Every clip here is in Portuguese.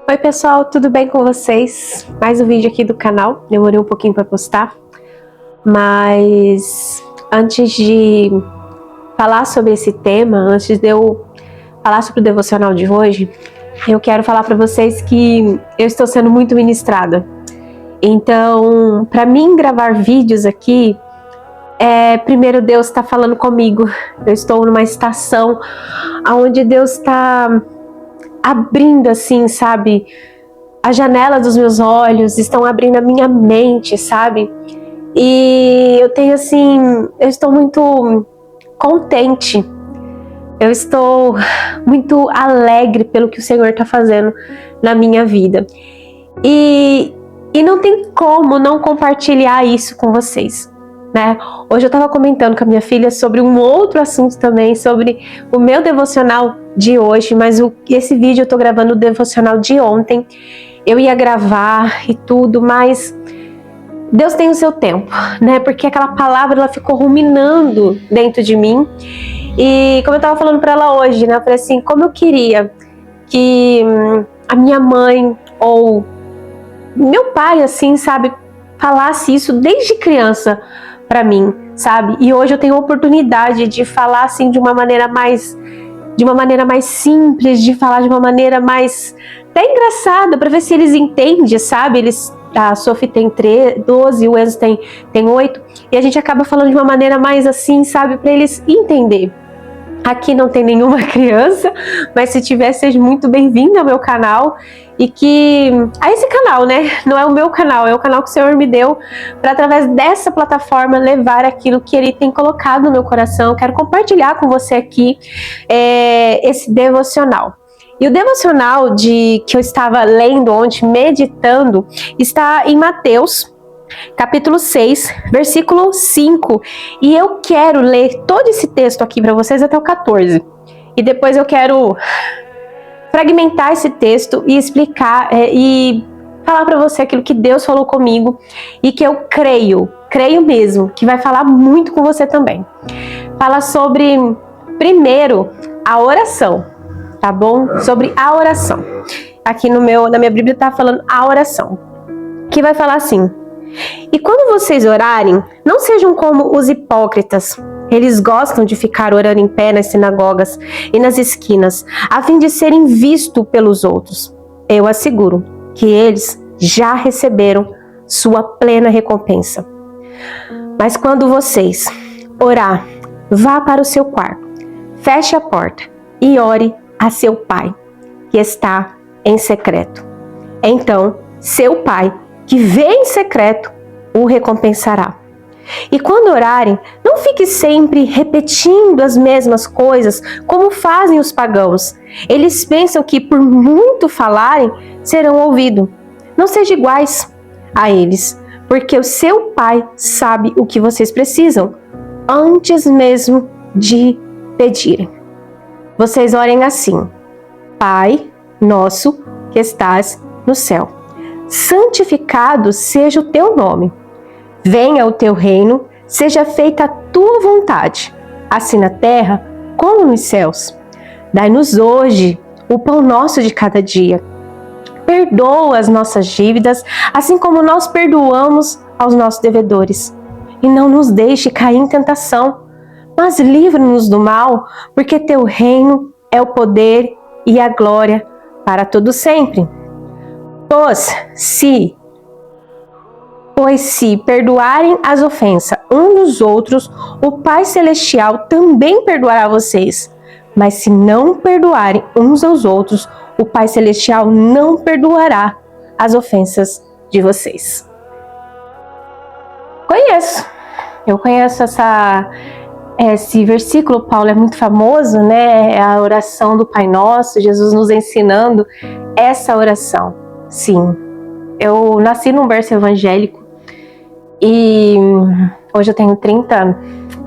Oi pessoal, tudo bem com vocês? Mais um vídeo aqui do canal, demorei um pouquinho para postar, mas antes de falar sobre esse tema, antes de eu falar sobre o devocional de hoje, eu quero falar para vocês que eu estou sendo muito ministrada. Então, para mim gravar vídeos aqui, primeiro Deus está falando comigo. Eu estou numa estação onde Deus está abrindo assim, sabe, a janela dos meus olhos, estão abrindo a minha mente, sabe? E eu tenho assim, eu estou muito contente, eu estou muito alegre pelo que o Senhor está fazendo na minha vida. E não tem como não compartilhar isso com vocês, né? Hoje eu estava comentando com a minha filha sobre um outro assunto também, sobre o meu devocional de hoje, mas esse vídeo eu tô gravando o devocional de ontem. Eu ia gravar e tudo, mas Deus tem o seu tempo, né? Porque aquela palavra, ela ficou ruminando dentro de mim. E como eu tava falando para ela hoje, né? Eu falei assim, como eu queria que a minha mãe ou meu pai, assim, sabe, falasse isso desde criança para mim, sabe? E hoje eu tenho a oportunidade de falar assim de uma maneira mais simples, de falar de uma maneira mais até engraçada, para ver se eles entendem, sabe? A Sophie tem 12, o Enzo tem 8, e a gente acaba falando de uma maneira mais assim, sabe? Para eles entenderem. Aqui não tem nenhuma criança, mas se tiver, seja muito bem-vindo ao meu canal. E que a esse canal, né? Não é o meu canal, é o canal que o Senhor me deu para, através dessa plataforma, levar aquilo que Ele tem colocado no meu coração. Eu quero compartilhar com você aqui esse devocional. E o devocional que eu estava lendo ontem, meditando, está em Mateus, capítulo 6, versículo 5. E eu quero ler todo esse texto aqui para vocês até o 14. E depois eu quero fragmentar esse texto e explicar e falar para você aquilo que Deus falou comigo e que eu creio mesmo, que vai falar muito com você também. Fala sobre, primeiro, a oração, tá bom? Sobre a oração. Aqui na minha Bíblia tá falando a oração, que vai falar assim: e quando vocês orarem, não sejam como os hipócritas. Eles gostam de ficar orando em pé nas sinagogas e nas esquinas, a fim de serem vistos pelos outros. Eu asseguro que eles já receberam sua plena recompensa. Mas quando vocês orar, vá para o seu quarto, feche a porta e ore a seu Pai, que está em secreto. Então, seu Pai, que vê em secreto, o recompensará. E quando orarem, não fique sempre repetindo as mesmas coisas como fazem os pagãos. Eles pensam que por muito falarem, serão ouvidos. Não sejam iguais a eles, porque o seu Pai sabe o que vocês precisam, antes mesmo de pedirem. Vocês orem assim: Pai nosso que estás no céu, santificado seja o teu nome. Venha o teu reino, seja feita a tua vontade, assim na terra como nos céus. Dai-nos hoje o pão nosso de cada dia. Perdoa as nossas dívidas, assim como nós perdoamos aos nossos devedores. E não nos deixe cair em tentação, mas livra-nos do mal, porque teu reino é o poder e a glória para todo sempre. Pois se perdoarem as ofensas uns dos outros, o Pai Celestial também perdoará vocês. Mas se não perdoarem uns aos outros, o Pai Celestial não perdoará as ofensas de vocês. Eu conheço esse versículo. Paulo é muito famoso, né? É a oração do Pai Nosso, Jesus nos ensinando essa oração. Sim, eu nasci num berço evangélico. E hoje eu tenho 30,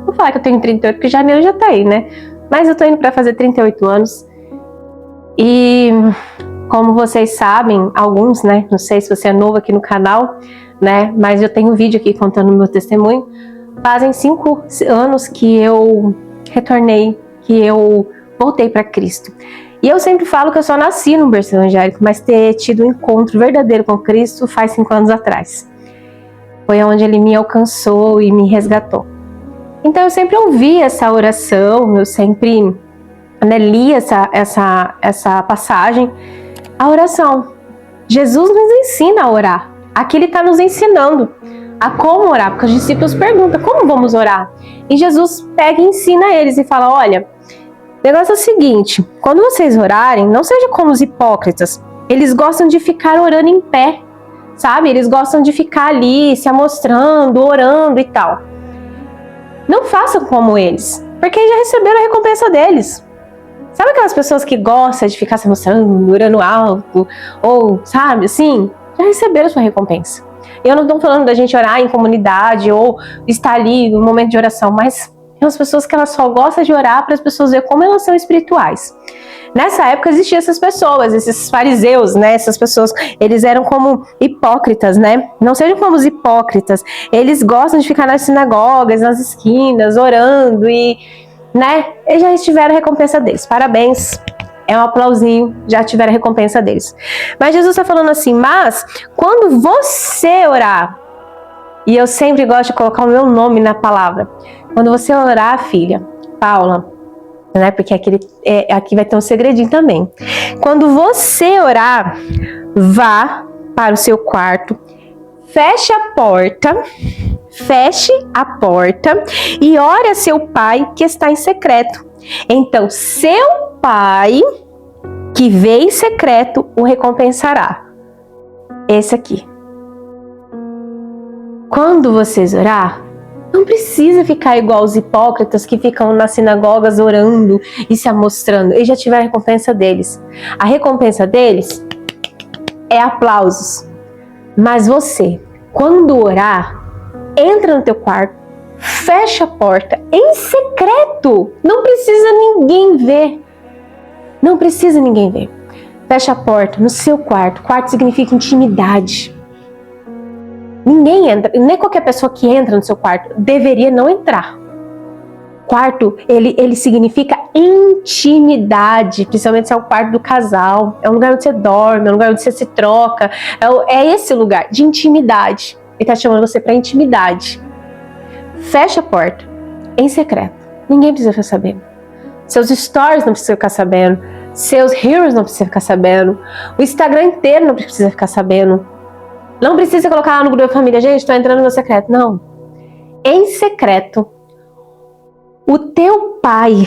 vou falar que eu tenho 38, porque janeiro já tá aí, né? Mas eu tô indo para fazer 38 anos. E como vocês sabem, alguns, né? Não sei se você é novo aqui no canal, né? Mas eu tenho um vídeo aqui contando o meu testemunho. Fazem 5 anos que eu retornei, que eu voltei para Cristo. E eu sempre falo que eu só nasci num berço evangélico, mas ter tido um encontro verdadeiro com Cristo faz 5 anos atrás. Foi onde Ele me alcançou e me resgatou. Então eu sempre ouvi essa oração, eu sempre li essa passagem, a oração. Jesus nos ensina a orar. Aqui Ele está nos ensinando a como orar, porque os discípulos perguntam, como vamos orar? E Jesus pega e ensina eles e fala, olha, o negócio é o seguinte, quando vocês orarem, não seja como os hipócritas, eles gostam de ficar orando em pé, sabe? Eles gostam de ficar ali, se amostrando, orando e tal. Não façam como eles, porque já receberam a recompensa deles. Sabe aquelas pessoas que gostam de ficar se mostrando, orando alto, ou, sabe, assim? Já receberam a sua recompensa. Eu não estou falando da gente orar em comunidade ou estar ali no momento de oração, mas tem umas pessoas que elas só gostam de orar para as pessoas verem como elas são espirituais. Nessa época existiam essas pessoas, esses fariseus, né? Essas pessoas, eles eram como hipócritas, né? Não sejam como os hipócritas. Eles gostam de ficar nas sinagogas, nas esquinas, orando e, né? Eles já tiveram a recompensa deles. Parabéns. É um aplausinho, já tiveram a recompensa deles. Mas Jesus está falando assim, mas quando você orar, e eu sempre gosto de colocar o meu nome na palavra, quando você orar, filha, Paula, né? Porque aqui vai ter um segredinho também. Quando você orar, vá para o seu quarto, feche a porta e ore a seu pai que está em secreto. Então, seu pai que vê em secreto o recompensará. Esse aqui. Quando vocês orar, não precisa ficar igual os hipócritas que ficam nas sinagogas orando e se amostrando. Eles já tiveram a recompensa deles. A recompensa deles é aplausos. Mas você, quando orar, entra no teu quarto, fecha a porta em secreto. Não precisa ninguém ver. Não precisa ninguém ver. Fecha a porta no seu quarto. Quarto significa intimidade. Ninguém entra, nem qualquer pessoa que entra no seu quarto deveria não entrar. Quarto, ele significa intimidade, principalmente se é o quarto do casal. É um lugar onde você dorme, é um lugar onde você se troca. É esse lugar de intimidade. Ele está chamando você para intimidade. Fecha a porta, em secreto. Ninguém precisa ficar sabendo. Seus stories não precisam ficar sabendo. Seus heroes não precisam ficar sabendo. O Instagram inteiro não precisa ficar sabendo. Não precisa colocar lá no grupo da família, gente, estou entrando no meu secreto. Não. Em secreto, o teu pai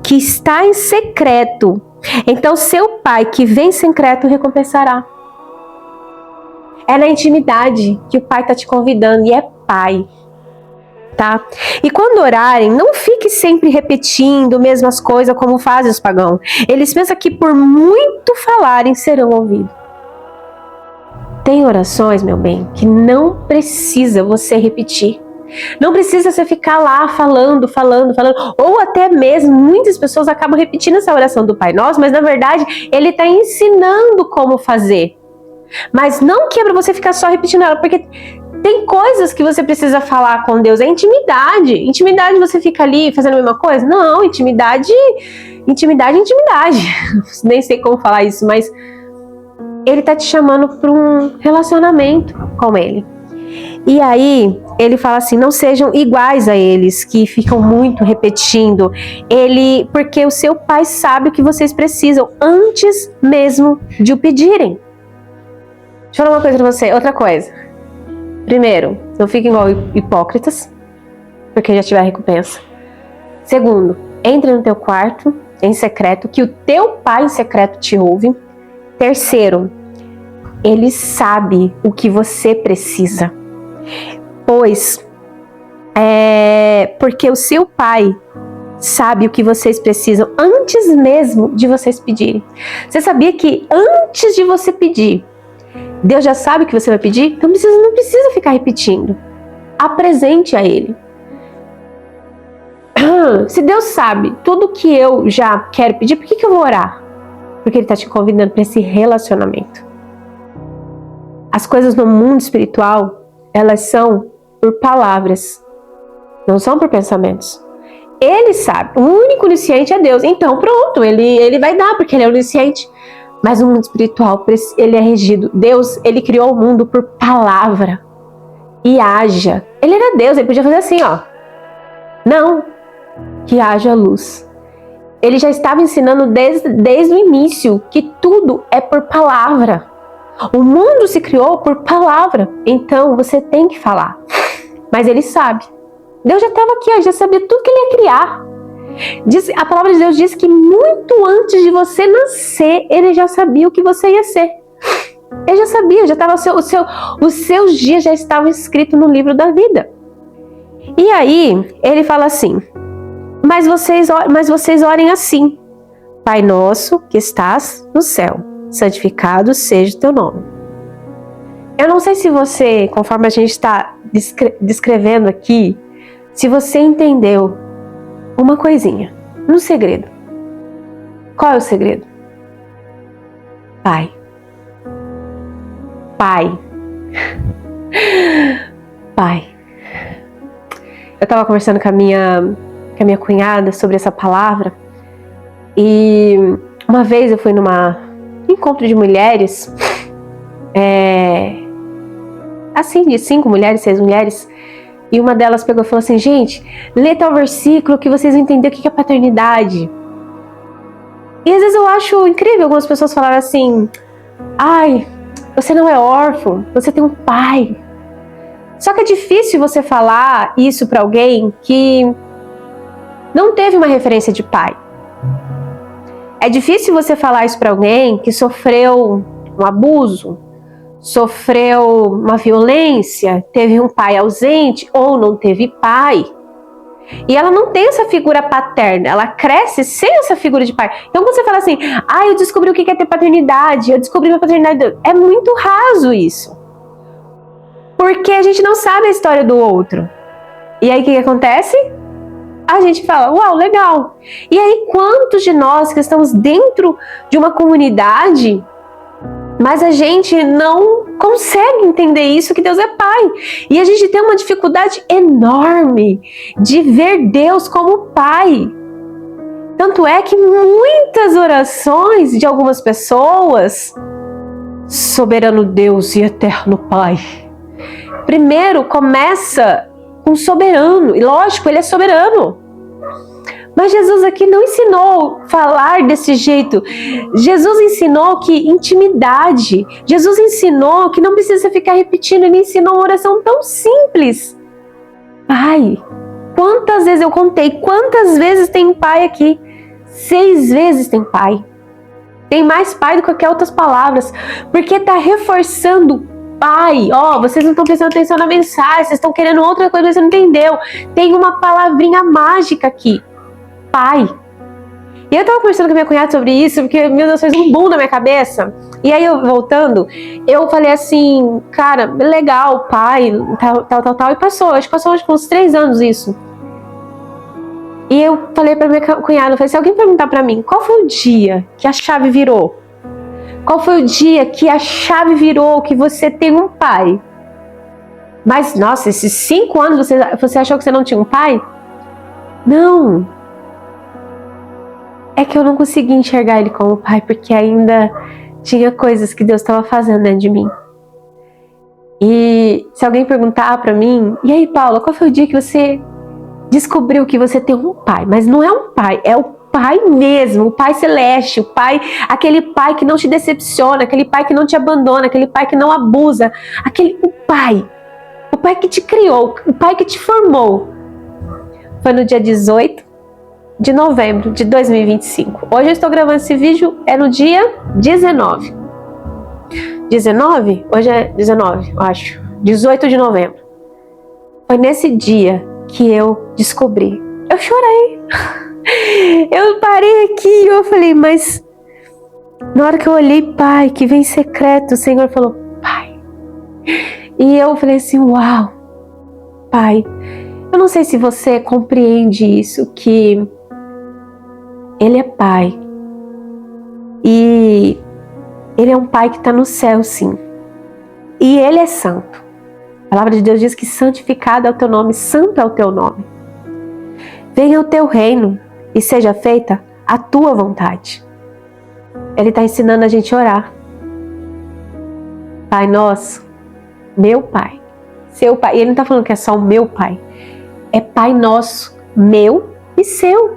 que está em secreto, então seu pai que vem em secreto recompensará. É na intimidade que o pai está te convidando e é pai. Tá? E quando orarem, não fique sempre repetindo mesmas coisas como fazem os pagãos. Eles pensam que por muito falarem serão ouvidos. Tem orações, meu bem, que não precisa você repetir. Não precisa você ficar lá falando. Ou até mesmo, muitas pessoas acabam repetindo essa oração do Pai Nosso, mas na verdade, ele está ensinando como fazer. Mas não que é para você ficar só repetindo ela, porque tem coisas que você precisa falar com Deus. É intimidade. Intimidade você fica ali fazendo a mesma coisa? Não, intimidade. Nem sei como falar isso, mas ele tá te chamando para um relacionamento com ele. E aí, ele fala assim, não sejam iguais a eles, que ficam muito repetindo. Porque o seu pai sabe o que vocês precisam, antes mesmo de o pedirem. Deixa eu falar uma coisa pra você, outra coisa. Primeiro, não fiquem igual hipócritas, porque já tiver recompensa. Segundo, entre no teu quarto, em secreto, que o teu pai em secreto te ouve. Terceiro, ele sabe o que você precisa. Porque o seu pai sabe o que vocês precisam antes mesmo de vocês pedirem. Você sabia que antes de você pedir, Deus já sabe o que você vai pedir? Então não precisa ficar repetindo. Apresente a Ele. Se Deus sabe tudo que eu já quero pedir, por que eu vou orar? Porque Ele está te convidando para esse relacionamento. As coisas no mundo espiritual, elas são por palavras, não são por pensamentos. Ele sabe. O único onisciente é Deus. Então pronto, ele vai dar, porque ele é onisciente. Mas o mundo espiritual, ele é regido. Deus, ele criou o mundo por palavra. E haja. Ele era Deus, ele podia fazer assim, ó. Não, que haja luz. Ele já estava ensinando desde o início que tudo é por palavra. O mundo se criou por palavra. Então você tem que falar. Mas ele sabe. Deus já estava aqui, já sabia tudo que ele ia criar. A palavra de Deus diz que muito antes de você nascer, ele já sabia o que você ia ser. Ele já sabia, já estava os seus dias já estavam escritos no livro da vida. E aí, ele fala assim, mas vocês orem assim: Pai nosso que estás no céu, santificado seja o teu nome. Eu não sei se você, conforme a gente está descrevendo aqui, se você entendeu uma coisinha, um segredo. Qual é o segredo? Pai. Pai. Pai. Eu estava conversando com a minha cunhada sobre essa palavra, e uma vez eu fui num encontro de mulheres, assim, de 5 mulheres, 6 mulheres, e uma delas pegou e falou assim: gente, lê tal versículo que vocês vão entender o que é paternidade. E às vezes eu acho incrível algumas pessoas falarem assim: ai, você não é órfão, você tem um pai. Só que é difícil você falar isso para alguém que não teve uma referência de pai. É difícil você falar isso para alguém que sofreu um abuso, sofreu uma violência, teve um pai ausente ou não teve pai. E ela não tem essa figura paterna, ela cresce sem essa figura de pai. Então quando você fala assim: eu descobri o que é ter paternidade, eu descobri minha paternidade, é muito raso isso. Porque a gente não sabe a história do outro. E aí o que acontece? A gente fala: uau, legal. E aí quantos de nós que estamos dentro de uma comunidade, mas a gente não consegue entender isso, que Deus é pai. E a gente tem uma dificuldade enorme de ver Deus como pai. Tanto é que muitas orações de algumas pessoas: soberano Deus e eterno Pai. Primeiro começa com soberano, e lógico, ele é soberano. Mas Jesus aqui não ensinou falar desse jeito. Jesus ensinou que intimidade. Jesus ensinou que não precisa ficar repetindo. Ele ensinou uma oração tão simples: Pai. Quantas vezes eu contei? Quantas vezes tem pai aqui? 6 vezes tem pai. Tem mais pai do que qualquer outras palavras. Porque está reforçando pai. Vocês não estão prestando atenção na mensagem. Vocês estão querendo outra coisa, você não entendeu. Tem uma palavrinha mágica aqui: pai. E eu tava conversando com a minha cunhada sobre isso, porque, meu Deus, fez um boom na minha cabeça. E aí, eu voltando, eu falei assim: cara, legal, pai, tal. E passou, acho que passou uns 3 anos isso. E eu falei pra minha cunhada, eu falei: se alguém perguntar pra mim, qual foi o dia que a chave virou? Qual foi o dia que a chave virou, que você tem um pai? Mas, nossa, esses 5 anos você achou que você não tinha um pai? Não. É que eu não consegui enxergar ele como pai, porque ainda tinha coisas que Deus estava fazendo dentro de mim. E se alguém perguntar pra mim: e aí, Paula, qual foi o dia que você descobriu que você tem um pai? Mas não é um pai, é o pai mesmo, o pai celeste, o pai, aquele pai que não te decepciona, aquele pai que não te abandona, aquele pai que não abusa, o pai que te criou, o pai que te formou. Foi no dia 18 de novembro de 2025. Hoje eu estou gravando esse vídeo, é no dia 19. 19? Hoje é 19, eu acho. 18 de novembro. Foi nesse dia que eu descobri. Eu chorei. Eu parei aqui e eu falei: mas na hora que eu olhei, pai, que vem secreto, o Senhor falou: pai. E eu falei assim: uau, pai. Eu não sei se você compreende isso, que Ele é pai. E Ele é um pai que está no céu, sim. E Ele é santo. A palavra de Deus diz que santificado é o teu nome, santo é o teu nome. Venha o teu reino e seja feita a tua vontade. Ele está ensinando a gente a orar. Pai nosso, meu Pai, seu Pai. E ele não está falando que é só o meu Pai. É Pai nosso, meu e seu.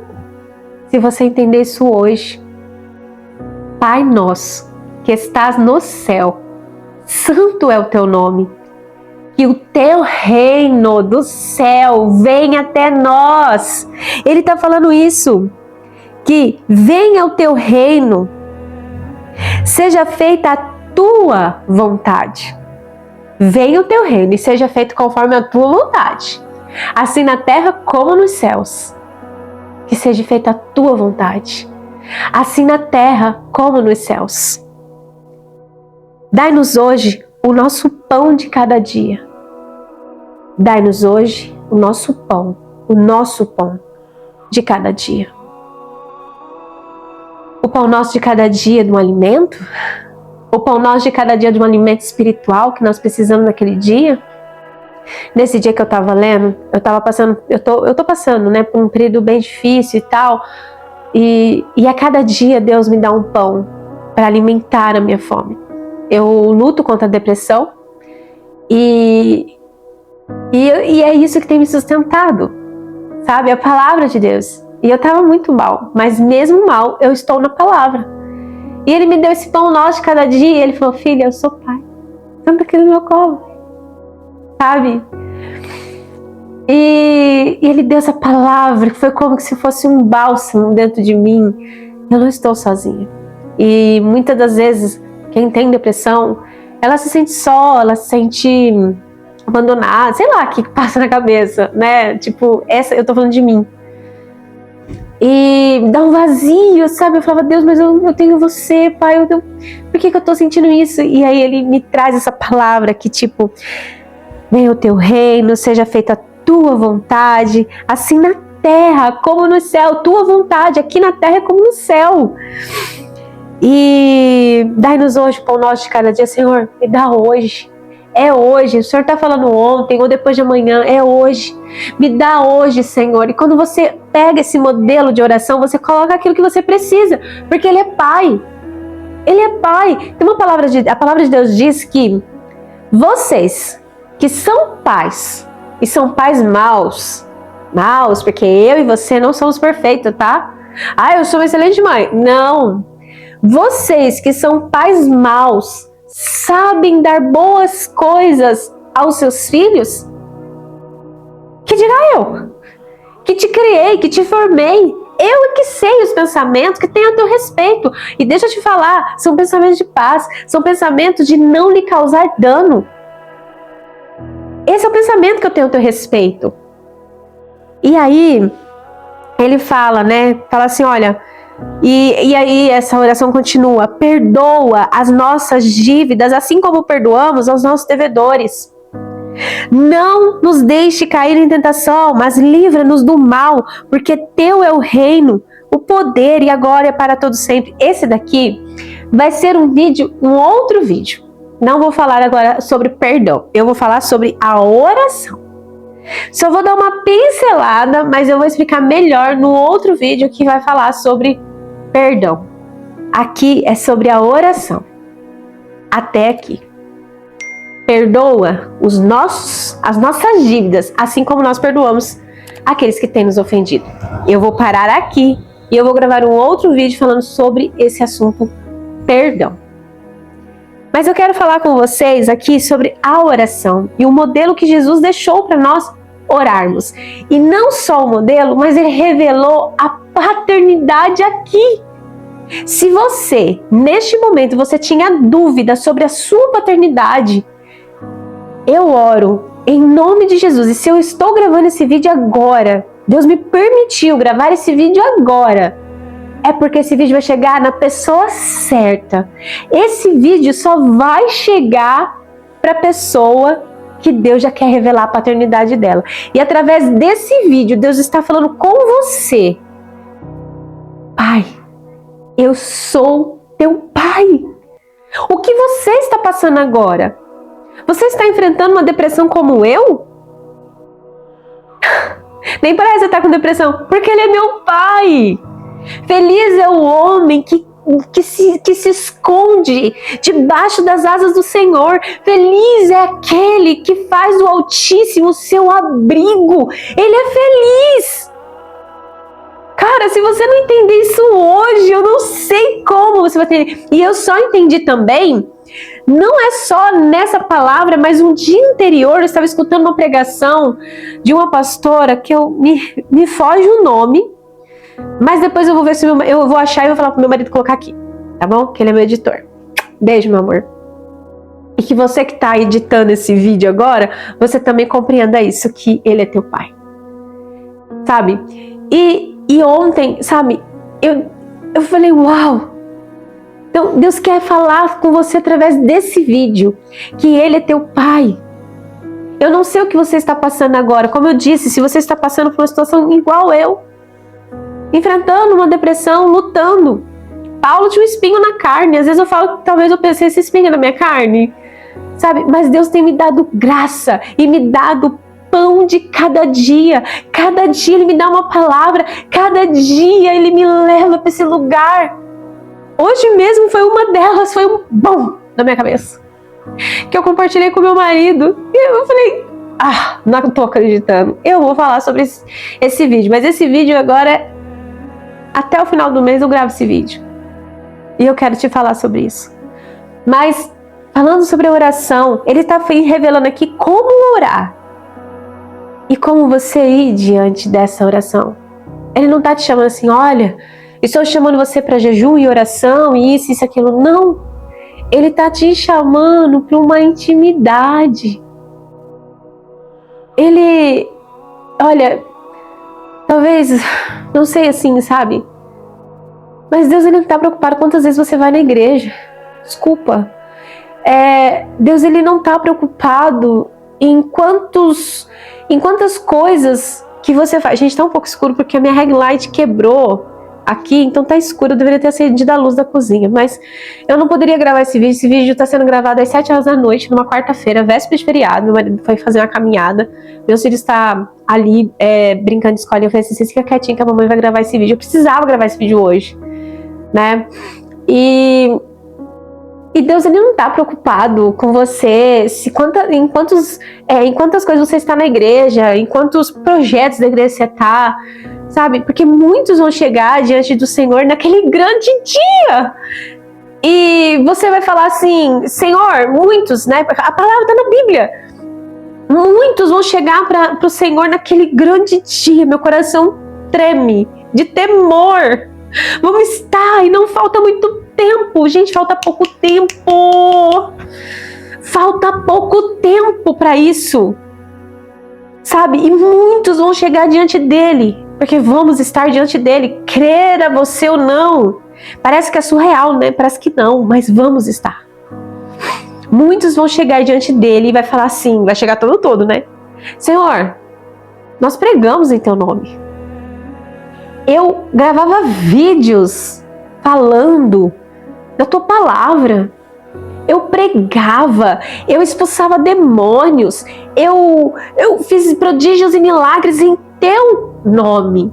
Se você entender isso hoje. Pai nosso, que estás no céu, santo é o teu nome. Que o teu reino do céu venha até nós. Ele está falando isso. Que venha o teu reino. Seja feita a tua vontade. Venha o teu reino e seja feito conforme a tua vontade. Assim na terra como nos céus. Que seja feita a tua vontade. Assim na terra como nos céus. Dai-nos hoje o nosso pão de cada dia. Dai-nos hoje o nosso pão de cada dia. O pão nosso de cada dia de um alimento? O pão nosso de cada dia de um alimento espiritual que nós precisamos naquele dia? Nesse dia que eu estava lendo, eu tô passando, né, por um período bem difícil e tal, e a cada dia Deus me dá um pão para alimentar a minha fome. Eu luto contra a depressão e é isso que tem me sustentado, sabe? A palavra de Deus. E eu estava muito mal, mas mesmo mal, eu estou na palavra. E Ele me deu esse pão nosso de cada dia, e Ele falou: filha, eu sou pai. Senta aqui no meu colo, sabe? E Ele deu essa palavra, que foi como se fosse um bálsamo dentro de mim. Eu não estou sozinha. E muitas das vezes, quem tem depressão, ela se sente só, ela se sente abandonada, sei lá o que passa na cabeça, né? Tipo, eu tô falando de mim. E dá um vazio, sabe? Eu falava: Deus, mas eu tenho você, Pai. Por que eu tô sentindo isso? E aí Ele me traz essa palavra que tipo: venha o teu reino, seja feita a tua vontade, assim na terra como no céu. Tua vontade, aqui na terra é como no céu. E dai-nos hoje o pão nosso de cada dia. Senhor, me dá hoje. É hoje. O Senhor está falando ontem ou depois de amanhã. É hoje. Me dá hoje, Senhor. E quando você pega esse modelo de oração, você coloca aquilo que você precisa. Porque Ele é Pai. Ele é Pai. Tem a palavra de Deus diz que vocês que são pais e são pais maus, porque eu e você não somos perfeitos, tá? Eu sou uma excelente mãe. Não. Vocês que são pais maus sabem dar boas coisas aos seus filhos? Que dirá eu, que te criei, que te formei? Eu é que sei os pensamentos que tenho a teu respeito. E deixa eu te falar, são pensamentos de paz, são pensamentos de não lhe causar dano. Esse é o pensamento que eu tenho a teu respeito. E aí, ele fala, né? Fala assim, olha... E aí essa oração continua: perdoa as nossas dívidas, assim como perdoamos aos nossos devedores. Não nos deixe cair em tentação, mas livra-nos do mal, porque teu é o reino, o poder e a glória para todo sempre. Esse daqui vai ser um outro vídeo. Não vou falar agora sobre perdão, eu vou falar sobre a oração. Só vou dar uma pincelada, mas eu vou explicar melhor no outro vídeo que vai falar sobre perdão. Aqui é sobre a oração. Até aqui. Perdoa as nossas dívidas, assim como nós perdoamos aqueles que têm nos ofendido. Eu vou parar aqui e eu vou gravar um outro vídeo falando sobre esse assunto, perdão. Mas eu quero falar com vocês aqui sobre a oração e o modelo que Jesus deixou para nós orarmos. E não só o modelo, mas Ele revelou a paternidade aqui. Se você, neste momento, você tinha dúvida sobre a sua paternidade, eu oro em nome de Jesus. E se eu estou gravando esse vídeo agora, Deus me permitiu gravar esse vídeo agora, é porque esse vídeo vai chegar na pessoa certa. Esse vídeo só vai chegar para a pessoa que Deus já quer revelar a paternidade dela. E através desse vídeo, Deus está falando com você. Pai, eu sou teu pai. O que você está passando agora? Você está enfrentando uma depressão como eu? Nem parece estar com depressão, porque Ele é meu Pai. Feliz é o homem que se esconde debaixo das asas do Senhor. Feliz é aquele que faz do Altíssimo seu abrigo. Ele é feliz. Cara, se você não entender isso hoje, eu não sei como você vai entender. E eu só entendi também, não é só nessa palavra, mas um dia anterior eu estava escutando uma pregação de uma pastora que me foge o nome, mas depois eu vou ver se eu vou achar e vou falar pro meu marido colocar aqui, tá bom? Que ele é meu editor. Beijo, meu amor. E que você que tá editando esse vídeo agora, você também compreenda isso, que Ele é teu Pai. Sabe? E ontem, sabe, eu falei, uau! Então, Deus quer falar com você através desse vídeo, que Ele é teu Pai. Eu não sei o que você está passando agora. Como eu disse, se você está passando por uma situação igual eu, enfrentando uma depressão, lutando. Paulo tinha um espinho na carne. Às vezes eu falo que talvez eu pensei esse espinho na minha carne, sabe? Mas Deus tem me dado graça e me dado pão de cada dia. Cada dia Ele me dá uma palavra. Cada dia Ele me leva para esse lugar. Hoje mesmo foi uma delas, foi um bom na minha cabeça, que eu compartilhei com meu marido. E eu falei, não estou acreditando. Eu vou falar sobre esse vídeo. Mas esse vídeo agora, até o final do mês eu gravo esse vídeo. E eu quero te falar sobre isso. Mas, falando sobre a oração, ele está revelando aqui como orar. E como você ir diante dessa oração. Ele não está te chamando assim, olha, estou chamando você para jejum e oração, e isso, aquilo. Não. Ele está te chamando para uma intimidade. Ele, olha, talvez, não sei assim, sabe? Mas Deus, Ele não está preocupado quantas vezes você vai na igreja. Desculpa. Deus, Ele não está preocupado em quantas coisas que você faz. Gente, tá um pouco escuro porque a minha ring light quebrou aqui, então tá escuro. Eu deveria ter acendido a luz da cozinha, mas eu não poderia gravar esse vídeo. Esse vídeo tá sendo gravado às 7 horas da noite, numa quarta-feira, véspera de feriado. Meu marido foi fazer uma caminhada. Meu filho está ali brincando de escola. Eu falei assim, fica quietinho que a mamãe vai gravar esse vídeo. Eu precisava gravar esse vídeo hoje, né? E Deus, Ele não está preocupado com você, em quantas coisas você está na igreja, em quantos projetos da igreja você está, sabe? Porque muitos vão chegar diante do Senhor naquele grande dia. E você vai falar assim, Senhor, muitos, né? A palavra está na Bíblia. Muitos vão chegar para o Senhor naquele grande dia. Meu coração treme de temor. Vamos estar, e não falta muito tempo. Gente, falta pouco tempo. Falta pouco tempo para isso. Sabe? E muitos vão chegar diante dele, porque vamos estar diante dele, queira você ou não. Parece que é surreal, né? Parece que não, mas vamos estar. Muitos vão chegar diante dele e vai falar assim, vai chegar todo, né? Senhor, nós pregamos em teu nome. Eu gravava vídeos falando da tua palavra. Eu pregava, eu expulsava demônios, eu fiz prodígios e milagres em teu nome.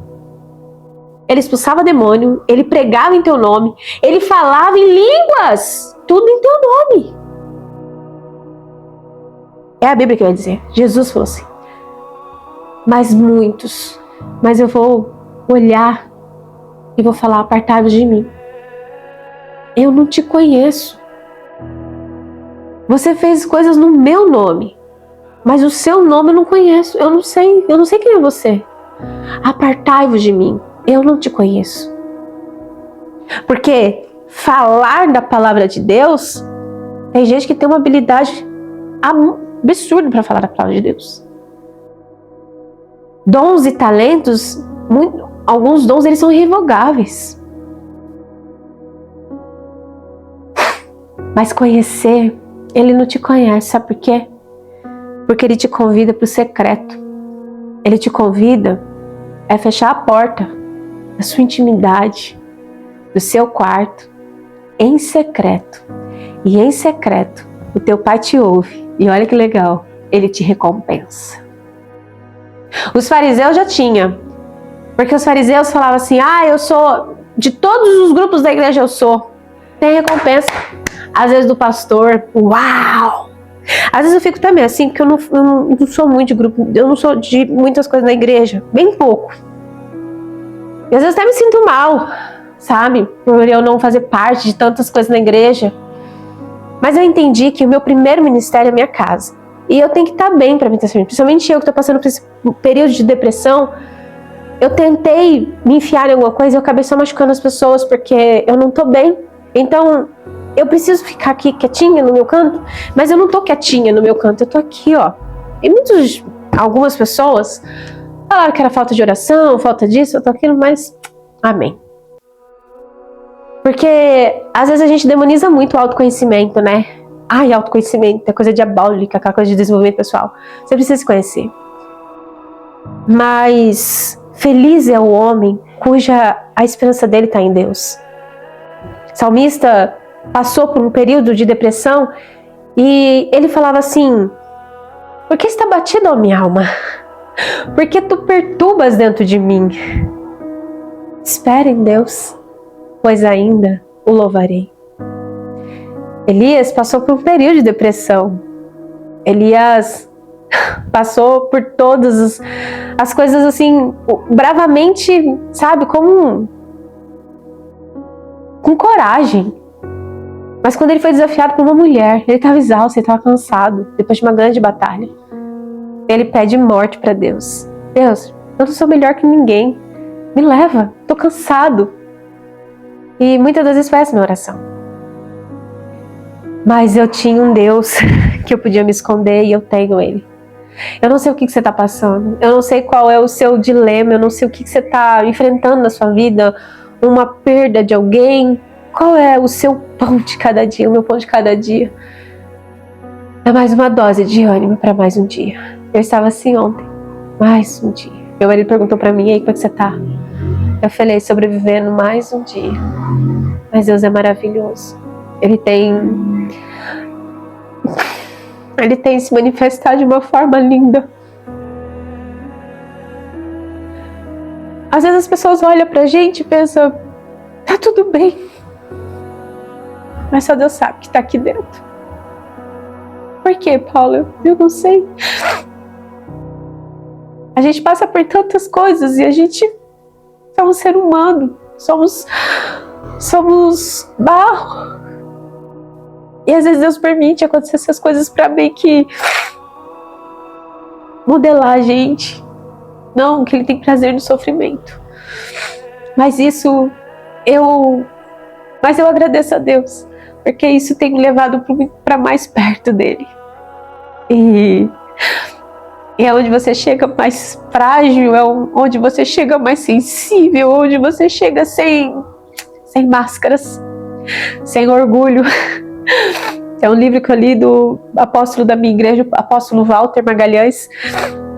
Ele expulsava demônio, ele pregava em teu nome, ele falava em línguas, tudo em teu nome. É a Bíblia que vai dizer. Jesus falou assim. Mas eu vou olhar e vou falar, apartai-vos de mim. Eu não te conheço. Você fez coisas no meu nome, mas o seu nome eu não conheço. Eu não sei quem é você. Apartai-vos de mim. Eu não te conheço. Porque falar da palavra de Deus, tem gente que tem uma habilidade absurda para falar da palavra de Deus. Dons e talentos, alguns dons eles são irrevogáveis. Mas conhecer, Ele não te conhece, sabe por quê? Porque Ele te convida para o secreto. Ele te convida a fechar a porta da sua intimidade, do seu quarto, em secreto. E em secreto, o teu pai te ouve. E olha que legal, Ele te recompensa. Os fariseus já tinha. Porque os fariseus falavam assim, eu sou, de todos os grupos da igreja eu sou. Tem recompensa. Às vezes do pastor, uau! Às vezes eu fico também assim, porque eu não sou muito de grupo, eu não sou de muitas coisas na igreja, bem pouco. E às vezes até me sinto mal, sabe? Por eu não fazer parte de tantas coisas na igreja. Mas eu entendi que o meu primeiro ministério é a minha casa. E eu tenho que estar bem para mim ter serviço. Principalmente eu que estou passando por esse período de depressão. Eu tentei me enfiar em alguma coisa e eu acabei só machucando as pessoas porque eu não estou bem. Então, eu preciso ficar aqui quietinha no meu canto, mas eu não tô quietinha no meu canto, eu tô aqui, ó. E algumas pessoas falaram que era falta de oração, falta disso, falta aquilo, mas amém. Porque às vezes a gente demoniza muito o autoconhecimento, né? Autoconhecimento é coisa diabólica, aquela coisa de desenvolvimento pessoal. Você precisa se conhecer. Mas feliz é o homem cuja a esperança dele está em Deus. O salmista passou por um período de depressão e ele falava assim: por que está batida, ó minha alma? Por que tu perturbas dentro de mim? Espera em Deus, pois ainda o louvarei. Elias passou por um período de depressão. Elias passou por todas as coisas assim, bravamente, sabe, com coragem. Mas quando ele foi desafiado por uma mulher, ele estava exausto, ele estava cansado, depois de uma grande batalha. Ele pede morte para Deus. Deus, eu não sou melhor que ninguém. Me leva, estou cansado. E muitas das vezes foi essa minha oração. Mas eu tinha um Deus que eu podia me esconder e eu tenho Ele. Eu não sei o que você está passando. Eu não sei qual é o seu dilema. Eu não sei o que você está enfrentando na sua vida. Uma perda de alguém. Qual é o seu pão de cada dia? O meu pão de cada dia é mais uma dose de ânimo para mais um dia. Eu estava assim ontem. Mais um dia. Meu marido perguntou para mim: e aí, como é que você está? Eu falei: sobrevivendo mais um dia. Mas Deus é maravilhoso. Ele tem se manifestado de uma forma linda. Às vezes as pessoas olham pra gente e pensam: tá tudo bem. Mas só Deus sabe que tá aqui dentro. Por quê, Paula? Eu não sei. A gente passa por tantas coisas e a gente é um ser humano. Somos barro. E às vezes Deus permite acontecer essas coisas para meio que modelar a gente. Não que Ele tem prazer no sofrimento. Mas eu agradeço a Deus, porque isso tem me levado para mais perto dEle. E é onde você chega mais frágil, é onde você chega mais sensível, onde você chega sem máscaras, sem orgulho. É um livro que eu li do apóstolo da minha igreja, o apóstolo Walter Magalhães.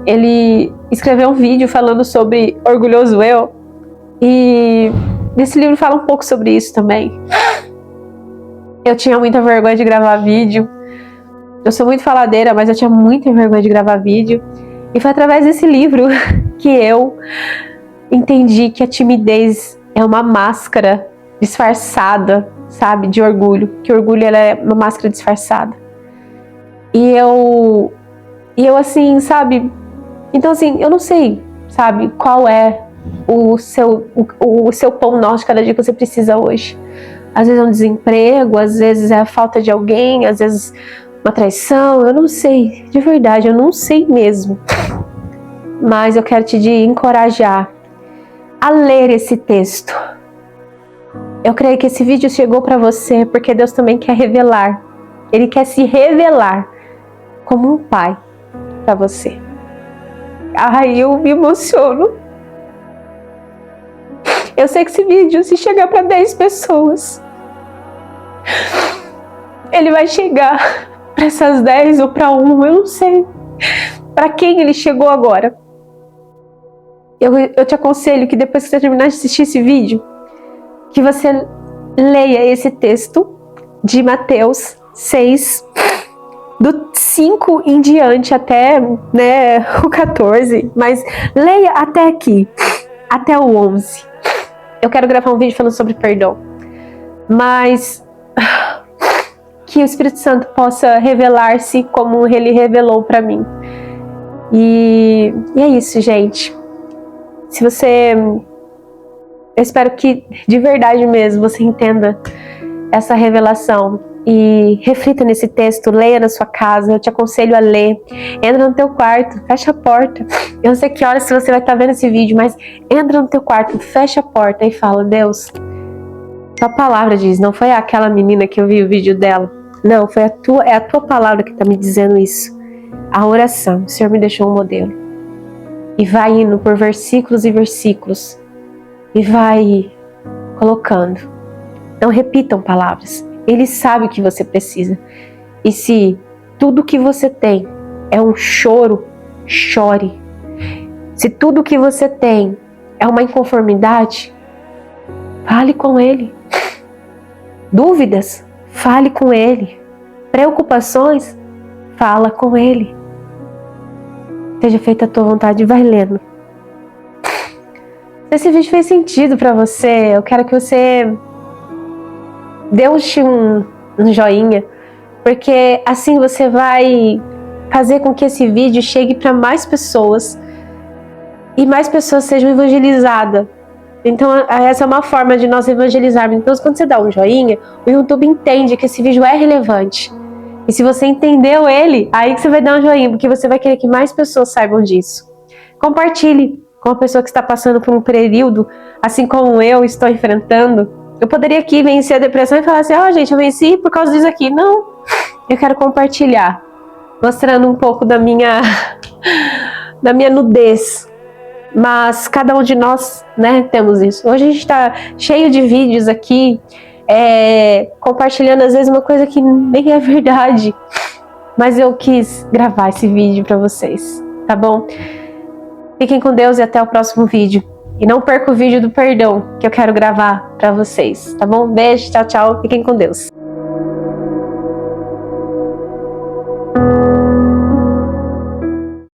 Ele escreveu um vídeo falando sobre orgulhoso eu. E nesse livro fala um pouco sobre isso também. Eu tinha muita vergonha de gravar vídeo. Eu sou muito faladeira, mas eu tinha muita vergonha de gravar vídeo. E foi através desse livro que eu entendi que a timidez é uma máscara disfarçada, sabe, de orgulho. Que orgulho ela é uma máscara disfarçada. E eu assim, sabe? Então assim, eu não sei, sabe, qual é o seu pão nosso de cada dia que você precisa hoje. Às vezes é um desemprego, às vezes é a falta de alguém, às vezes uma traição, eu não sei, de verdade, eu não sei mesmo. Mas eu quero te encorajar a ler esse texto. Eu creio que esse vídeo chegou para você porque Deus também quer revelar. Ele quer se revelar como um pai para você. Ai, eu me emociono. Eu sei que esse vídeo, se chegar para 10 pessoas, ele vai chegar para essas 10 ou para 1, eu não sei para quem ele chegou agora. Eu te aconselho que depois que você terminar de assistir esse vídeo, que você leia esse texto de Mateus 6, do 5 em diante até, né, o 14, mas leia até aqui, até o 11. Eu quero gravar um vídeo falando sobre perdão, mas que o Espírito Santo possa revelar-se como ele revelou para mim. E é isso, gente. Se você... Eu espero que, de verdade mesmo, você entenda essa revelação e reflita nesse texto, leia na sua casa. Eu te aconselho a ler. Entra no teu quarto, fecha a porta. Eu não sei que horas se você vai estar vendo esse vídeo, mas entra no teu quarto, fecha a porta e fala: Deus, tua palavra diz, não foi aquela menina que eu vi o vídeo dela. Não, é a tua palavra que está me dizendo isso. A oração, o Senhor me deixou um modelo. E vai indo por versículos e versículos. E vai colocando. Não repitam palavras. Ele sabe o que você precisa. E se tudo que você tem é um choro, chore. Se tudo que você tem é uma inconformidade, fale com Ele. Dúvidas, fale com Ele. Preocupações, fala com Ele. Seja feita a tua vontade, vai lendo. Se esse vídeo fez sentido para você, eu quero que você deixe um joinha, porque assim você vai fazer com que esse vídeo chegue para mais pessoas e mais pessoas sejam evangelizadas. Então essa é uma forma de nós evangelizarmos. Então quando você dá um joinha, o YouTube entende que esse vídeo é relevante. E se você entendeu ele, aí que você vai dar um joinha, porque você vai querer que mais pessoas saibam disso. Compartilhe com uma pessoa que está passando por um período, assim como eu estou enfrentando. Eu poderia aqui vencer a depressão e falar assim: gente, eu venci por causa disso aqui. Não, eu quero compartilhar, mostrando um pouco da minha nudez. Mas cada um de nós, né, temos isso. Hoje a gente está cheio de vídeos aqui, compartilhando às vezes uma coisa que nem é verdade. Mas eu quis gravar esse vídeo para vocês, tá bom? Fiquem com Deus e até o próximo vídeo. E não perca o vídeo do perdão que eu quero gravar para vocês, tá bom? Beijo, tchau, tchau. Fiquem com Deus.